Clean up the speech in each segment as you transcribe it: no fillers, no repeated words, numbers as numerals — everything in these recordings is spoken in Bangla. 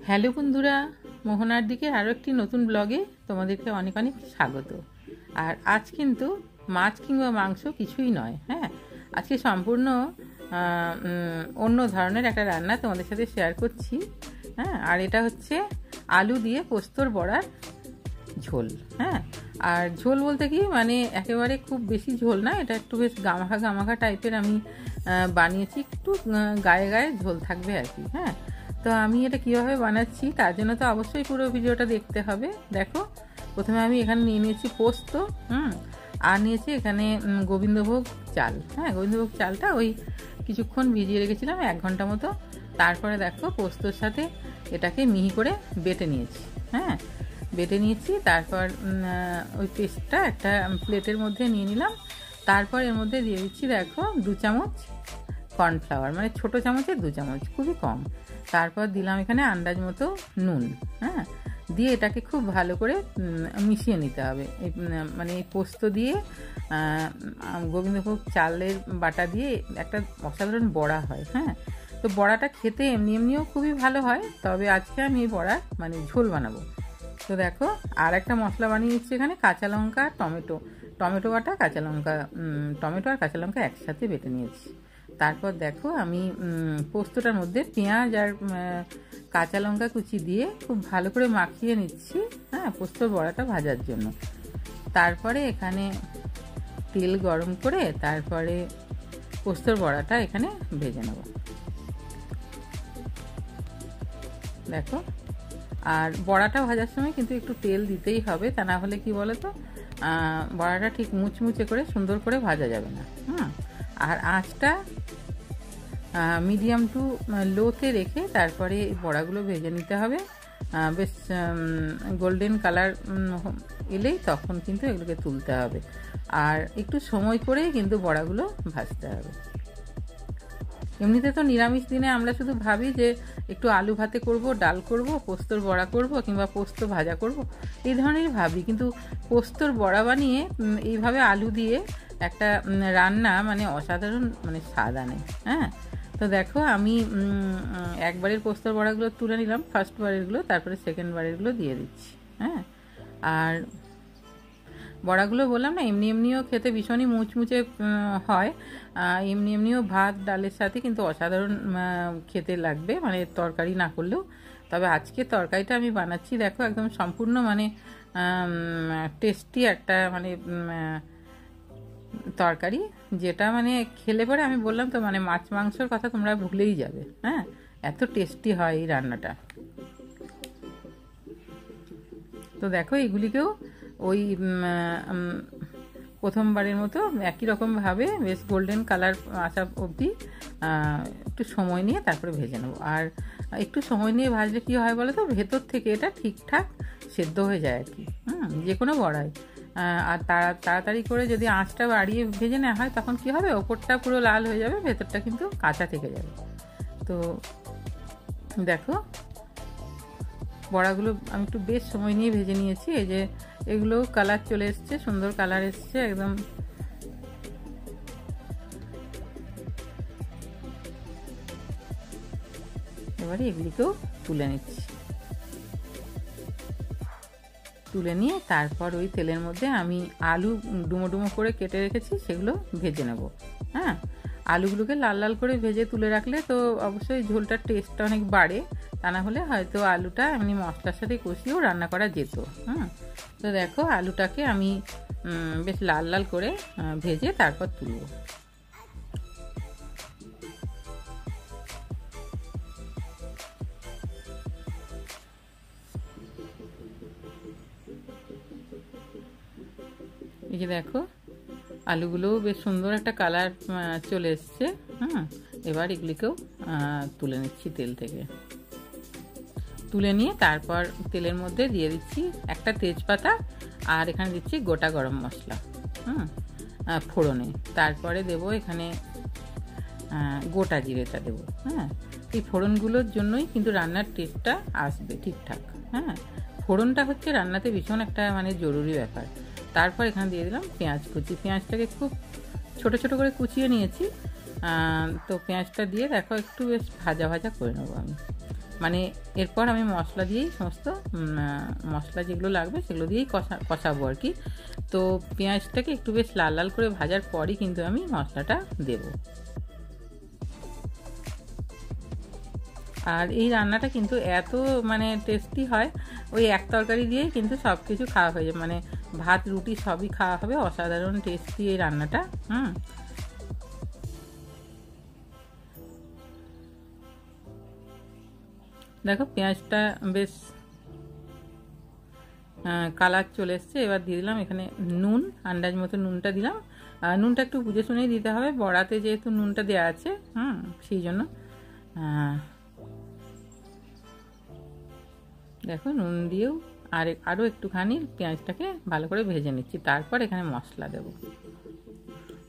হ্যালো বন্ধুরা, মোহনার দিকে আরও একটি নতুন ব্লগে তোমাদেরকে অনেক অনেক স্বাগত। আর আজ কিন্তু মাছ কিংবা মাংস কিছুই নয়। হ্যাঁ, আজকে সম্পূর্ণ অন্য ধরনের একটা রান্না তোমাদের সাথে শেয়ার করছি। হ্যাঁ, আর এটা হচ্ছে আলু দিয়ে পোস্তর বড়ার ঝোল। হ্যাঁ, আর ঝোল বলতে কি মানে একেবারে খুব বেশি ঝোল না, এটা একটু বেশ গামাখা গামাখা টাইপের আমি বানিয়েছি, একটু গায়ে গায়ে ঝোল থাকবে আর কি। হ্যাঁ, তো আমি এটা কীভাবে বানাচ্ছি তার জন্য তো অবশ্যই পুরো ভিডিওটা দেখতে হবে। দেখো, প্রথমে আমি এখানে নিয়ে নিয়েছি পোস্ত, আর নিয়েছি এখানে গোবিন্দভোগ চাল। হ্যাঁ, গোবিন্দভোগ চালটা ওই কিছুক্ষণ ভিজিয়ে রেখেছিলাম 1 ঘন্টা মতো। তারপরে দেখো পোস্তর সাথে এটাকে মিহি করে বেটে নিয়েছি। হ্যাঁ, বেটে নিয়েছি, তারপর ওই পেস্টটা একটা প্লেটের মধ্যে নিয়ে নিলাম। তারপর এর মধ্যে দিয়ে দিচ্ছি দেখো 2 চামচ কর্নফ্লাওয়ার, মানে ছোটো চামচের 2 চামচ, খুবই কম। তারপর দিলাম এখানে আন্দাজ মতো নুন। হ্যাঁ, দিয়ে এটাকে খুব ভালো করে মিশিয়ে নিতে হবে। মানে এই পোস্ত দিয়ে গোবিন্দভোগ চালের বাটা দিয়ে একটা অসাধারণ বড়া হয়। হ্যাঁ, তো বড়াটা খেতে এমনিও খুবই ভালো হয়, তবে আজকে আমি এই বড়া মানে ঝোল বানাবো। তো দেখো, আর একটা মশলা বানিয়ে নিচ্ছি এখানে, কাঁচা লঙ্কা, টমেটো বাটা, কাঁচা লঙ্কা, টমেটো আর কাঁচা লঙ্কা একসাথে বেটে নিয়েছি। তারপর দেখো আমি পোস্তটার মধ্যে পেঁয়াজ আর কাঁচা লঙ্কা কুচি দিয়ে খুব ভালো করে মাখিয়ে নিচ্ছি। হ্যাঁ, পোস্তর বড়াটা ভাজার জন্য। তারপরে এখানে তেল গরম করে তারপরে পোস্তর বড়াটা এখানে ভেজে নেব। দেখো, আর বড়াটা ভাজার সময় কিন্তু একটু তেল দিতেই হবে, তা না হলে কি বলো তো বড়াটা ঠিক মুচমুচে করে সুন্দর করে ভাজা যাবে না। আর আঁচটা মিডিয়াম টু লোতে রেখে তারপরে বড়াগুলো ভেজে নিতে হবে। বেশ গোল্ডেন কালার এলেই তখন কিন্তু এগুলোকে তুলতে হবে, আর একটু সময় করেই কিন্তু বড়াগুলো ভাজতে হবে। এমনিতে তো নিরামিষ দিনে আমরা শুধু ভাবি যে একটু আলু ভাতে করব, ডাল করব, পোস্তর বড়া করব, কিংবা পোস্ত ভাজা করব, এই ধরনের ভাবি। কিন্তু পোস্তর বড়া বানিয়ে এইভাবে আলু দিয়ে একটা রান্না মানে অসাধারণ, মানে স্বাদ আনে। হ্যাঁ, তো দেখো আমি একবারের পোস্তর বড়াগুলো তুলে নিলাম, ফার্স্ট বারেরগুলো, তারপরে সেকেন্ড বারেরগুলো দিয়ে দিচ্ছি। হ্যাঁ, আর বড়াগুলো বললাম না এমনিও খেতে ভীষণই মুচমুচে হয়, এমনিও ভাত ডালের সাথে কিন্তু অসাধারণ খেতে লাগবে, মানে তরকারি না করলেও। তবে আজকে তরকারিটা আমি বানাচ্ছি দেখো একদম সম্পূর্ণ মানে টেস্টি একটা মানে তরকারি, যেটা মানে খেলে পরে আমি বললাম তো মানে মাছ মাংসর কথা তোমরা ভুলেই যাবে। হ্যাঁ, এত টেস্টি হয় এই রান্নাটা। তো দেখো এগুলিকেও ওই প্রথমবারের মতো একই রকমভাবে বেশ গোল্ডেন কালার আসা অবধি একটু সময় নিয়ে তারপরে ভেজে নেবো। আর একটু সময় নিয়ে ভাজলে কী হয় বলো তো, ভেতর থেকে এটা ঠিকঠাক সেদ্ধ হয়ে যায় আর কি। যে কোনো বড়াই। আর তাড়াতাড়ি করে যদি আঁচটা বাড়িয়ে ভেজে নেওয়া হয় তখন কি হবে, ওপরটা পুরো লাল হয়ে যাবে, ভেতরটা কিন্তু কাঁচা থেকে যাবে। তো দেখো বড়াগুলো আমি একটু বেশ সময় নিয়ে ভেজে নিয়েছি। এই যে এগুলো কালার চলে এসছে, সুন্দর কালার এসছে একদম। এবারে এগুলিকেও তুলে নিচ্ছি, তুলে নিয়ে তারপর ওই তেলের মধ্যে আমি আলু ডুমো ডুমো করে কেটে রেখেছি সেগুলো ভেজে নেব। হ্যাঁ, আলুগুলোকে লাল লাল করে ভেজে তুলে রাখলে তো অবশ্যই ঝোলটার টেস্টটা অনেক বাড়ে, তা না হলে হয়তো আলুটা এমনি মশলার সাথে কষিয়েও রান্না করা যেত। তো দেখো আলুটাকে আমি বেশ লাল লাল করে ভেজে তারপর তুলব। এই যে দেখো আলুগুলোও বেশ সুন্দর একটা কালার চলে এসছে। এবার এগুলিকেও তুলে নিচ্ছি তেল থেকে। তুলে নিয়ে তারপর তেলের মধ্যে দিয়ে দিচ্ছি একটা তেজপাতা, আর এখানে দিচ্ছি গোটা গরম মশলা ফোড়নে। তারপরে দেব এখানে গোটা জিরেটা দেবো। হ্যাঁ, এই ফোড়নগুলোর জন্যই কিন্তু রান্নার টেস্টটা আসবে ঠিকঠাক। হ্যাঁ, ফোড়নটা হচ্ছে রান্নাতে ভীষণ একটা মানে জরুরি ব্যাপার। তারপর এখানে দিয়ে দিলাম পেঁয়াজ কুচি। পেঁয়াজটাকে খুব ছোট ছোট করে কুচিয়ে নিয়েছি, তো পেঁয়াজটা দিয়ে দেখো একটু বেশ ভাজা ভাজা করে নেবো আমি, মানে এরপর আমি মশলা দিয়েই সমস্ত মশলা যেগুলো লাগবে সেগুলো দিয়েই কষাবো আর কি। তো পেঁয়াজটাকে একটু বেশ লাল লাল করে ভাজার পরই কিন্তু আমি মশলাটা দেবো। আর এই রান্নাটা কিন্তু এত মানে টেস্টি হয়, ওই এক তরকারি দিয়েই কিন্তু সব কিছু খাওয়া হয়ে যায়, মানে ভাত রুটি সবই খাওয়া হবে। অসাধারণ টেস্টি এই রান্নাটা। দেখো পেঁয়াজটা বেশ কালার চলে এসছে। এবার দিয়ে দিলাম এখানে নুন, আন্দাজ মতো নুনটা দিলাম। নুনটা একটু বুঝে শুনেই দিতে হবে, বড়াতে যেহেতু নুনটা দেওয়া আছে সেই জন্য। দেখো নুন দিয়েও আরও একটুখানি পেঁয়াজটাকে ভালো করে ভেজে নিচ্ছি। তারপর এখানে মশলা দেব।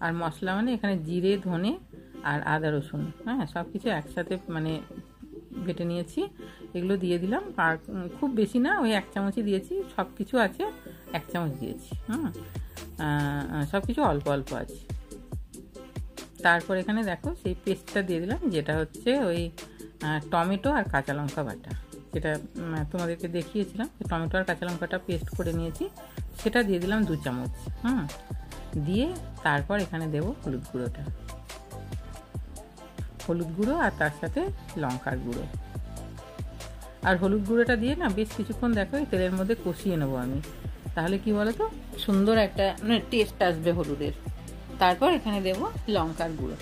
আর মশলা মানে এখানে জিরে, ধনে আর আদা রসুন, সব কিছু একসাথে মানে বেটে নিয়েছি, এগুলো দিয়ে দিলাম। আর খুব বেশি না, ওই 1 চামচই দিয়েছি। সব কিছু আছে 1 চামচ দিয়েছি। সব কিছু অল্প অল্প আছে। তারপর এখানে দেখো সেই পেস্টটা দিয়ে দিলাম, যেটা হচ্ছে ওই টমেটো আর কাঁচা লঙ্কা বাটা, যেটা তোমাদেরকে দেখিয়েছিলাম। টমেটো আর কাঁচা লঙ্কাটা পেস্ট করে নিয়েছি, সেটা দিয়ে দিলাম 2 চামচ। দিয়ে তারপর এখানে দেব হলুদ গুঁড়োটা, হলুদ গুঁড়ো আর তার সাথে লঙ্কার গুঁড়ো। আর হলুদ গুঁড়োটা দিয়ে না বেশ কিছুক্ষণ দেখো এই তেলের মধ্যে কষিয়ে নেবো আমি, তাহলে কি বলো তো সুন্দর একটা টেস্ট আসবে হলুদের। তারপর এখানে দেব লঙ্কার গুঁড়ো।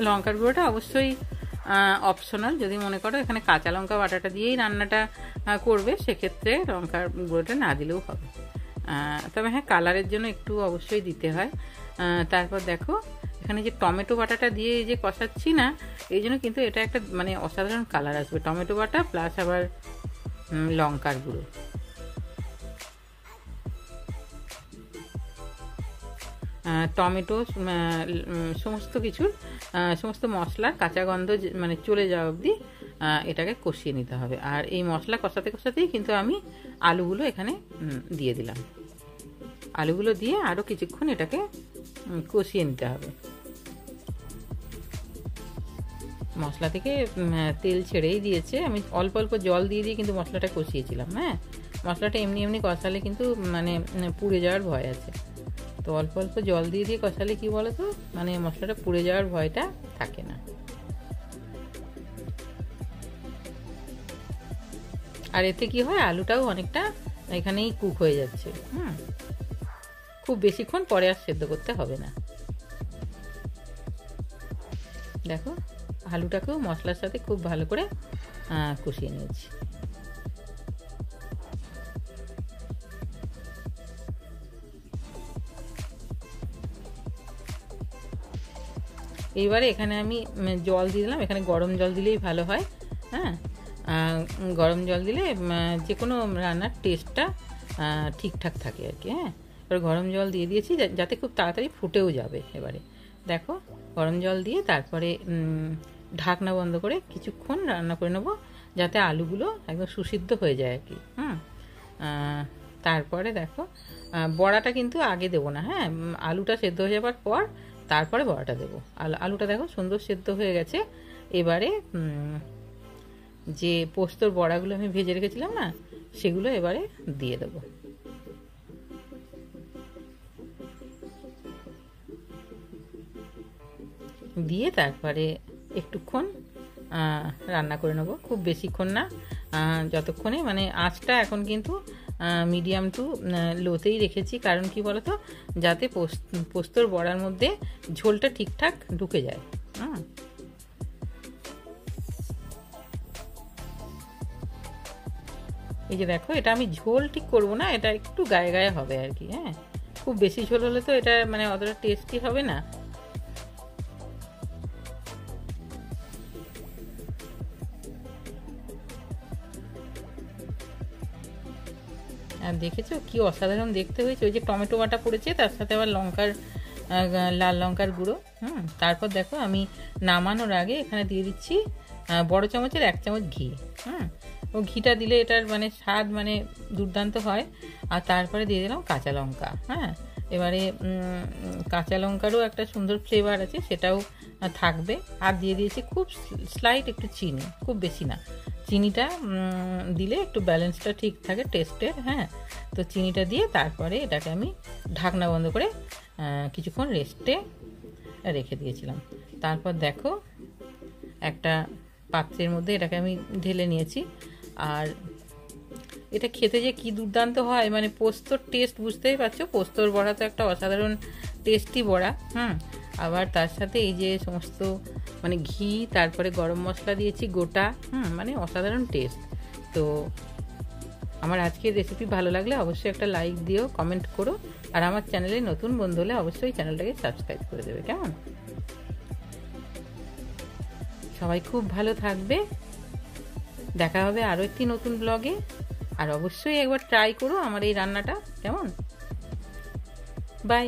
লঙ্কার গুঁড়োটা অবশ্যই অপশনাল, যদি মনে করো এখানে কাঁচা লঙ্কা বাটাটা দিয়েই রান্নাটা করবে, সেক্ষেত্রে লঙ্কার গুঁড়োটা না দিলেও হবে। তবে হ্যাঁ, কালারের জন্য একটু অবশ্যই দিতে হয়। তারপর দেখো এখানে যে টমেটো বাটাটা দিয়ে যে কষাচ্ছি না, এই জন্য কিন্তু এটা একটা মানে অসাধারণ কালার আসবে। টমেটো বাটা প্লাস আবার লঙ্কার গুঁড়ো। টমেটো সমস্ত কিছুর সমস্ত মশলার কাঁচা গন্ধ মানে চলে যাওয়া অবধি এটাকে কষিয়ে নিতে হবে। আর এই মশলা কষাতে কষাতেই কিন্তু আমি আলুগুলো এখানে দিয়ে দিলাম। আলুগুলো দিয়ে আরও কিছুক্ষণ এটাকে কষিয়ে নিতে হবে। মশলা থেকে তেল ছেড়েই দিয়েছে, আমি অল্প অল্প জল দিয়ে দিয়ে কিন্তু মশলাটা কষিয়েছিলাম। মশলাটা এমনি এমনি কষালে কিন্তু মানে পুড়ে যাওয়ার ভয় আছে, তো অল্প অল্প জল দিয়ে দিয়ে কষালে কি বলো তো মানে মশলাটা পুড়ে যাওয়ার ভয়টা থাকে না। আর এতে কি হয়, আলুটাও অনেকটা এখানেই কুক হয়ে যাচ্ছে। খুব বেশিক্ষণ পরে আর সেদ্ধ করতে হবে না। দেখো আলুটাকেও মশলার সাথে খুব ভালো করে কষিয়ে নিয়েছি। এইবারে এখানে আমি জল দিয়ে দিলাম। এখানে গরম জল দিলেই ভালো হয়। গরম জল দিলে যে কোনো রান্নার টেস্টটা ঠিকঠাক থাকে আর কি। এবার গরম জল দিয়ে দিয়েছি যাতে খুব তাড়াতাড়ি ফুটেও যাবে। এবারে দেখো গরম জল দিয়ে তারপরে ঢাকনা বন্ধ করে কিছুক্ষণ রান্না করে নেবো, যাতে আলুগুলো একদম সুসিদ্ধ হয়ে যায় আর কি। তারপরে দেখো বড়াটা কিন্তু আগে দেবো না, আলুটা সেদ্ধ হয়ে যাবার পর তারপরে বড়াটা দেবো। আলুটা দেখো সুন্দর সেদ্ধ হয়ে গেছে। এবারে যে পোস্তর বড়াগুলো আমি ভেজে রেখেছিলাম না, সেগুলো এবারে দিয়ে দেবো। দিয়ে তারপরে একটুক্ষণ রান্না করে নেবো, খুব বেশিক্ষণ না, যতক্ষণে মানে আঁচটা এখন কিন্তু মিডিয়াম টু লোতেই রেখেছি। কারণ কি বলতো, যাতে পোস্তর বড়ার মধ্যে ঝোলটা ঠিকঠাক ঢুকে যায়। এই যে দেখো, এটা আমি ঝোল ঠিক করব না, এটা একটু গায়ে গায়ে হবে আর কি। খুব বেশি ঝোল হলে তো এটা মানে অতটা টেস্টি হবে না। আর দেখেছো কি অসাধারণ দেখতে হয়েছে, ওই যে টমেটো বাটা পড়েছে তার সাথে আবার লাল লঙ্কার গুঁড়ো। তারপর দেখো আমি নামানোর আগে এখানে দিয়ে দিচ্ছি বড় চামচের 1 চামচ ঘি। ও ঘিটা দিলে এটার মানে স্বাদ মানে দুর্দান্ত হয়। আর তারপরে দিয়ে দিলাম কাঁচা লঙ্কা। এবারে কাঁচা লঙ্কারও একটা সুন্দর ফ্লেভার আছে, সেটাও থাকবে। আর দিয়ে দিয়েছি খুব স্লাইট একটু চিনি, খুব বেশি না। চিনিটা দিলে একটু ব্যালেন্সটা ঠিক থাকে টেস্টের। হ্যাঁ, তো চিনিটা দিয়ে তারপরে এটাকে আমি ঢাকনা বন্ধ করে কিছুক্ষণ রেস্টে রেখে দিয়েছিলাম। তারপর দেখো একটা পাত্রের মধ্যে এটাকে আমি ঢেলে নিয়েছি। আর এটা খেতে যে কি দুর্দান্ত হয়, মানে পোস্তর টেস্ট বুঝতেই পারছো। পোস্তর বড়া তো একটা অসাধারণ টেস্টি বড়া। আবার তার সাথে এই যে সমস্ত মানে ঘি, তারপরে গরম মশলা দিয়েছি গোটা। মানে অসাধারণ টেস্ট। তো আমার আজকের রেসিপি ভালো লাগলে অবশ্যই একটা লাইক দিও, কমেন্ট করো। আর আমার চ্যানেলে নতুন বন্ধু হলে অবশ্যই চ্যানেলটাকে সাবস্ক্রাইব করে দেবে। কেমন? সবাই খুব ভালো থাকবে। দেখা হবে আরও একটি নতুন ব্লগে। আর অবশ্যই একবার ট্রাই করো আমার এই রান্নাটা। কেমন? বাই।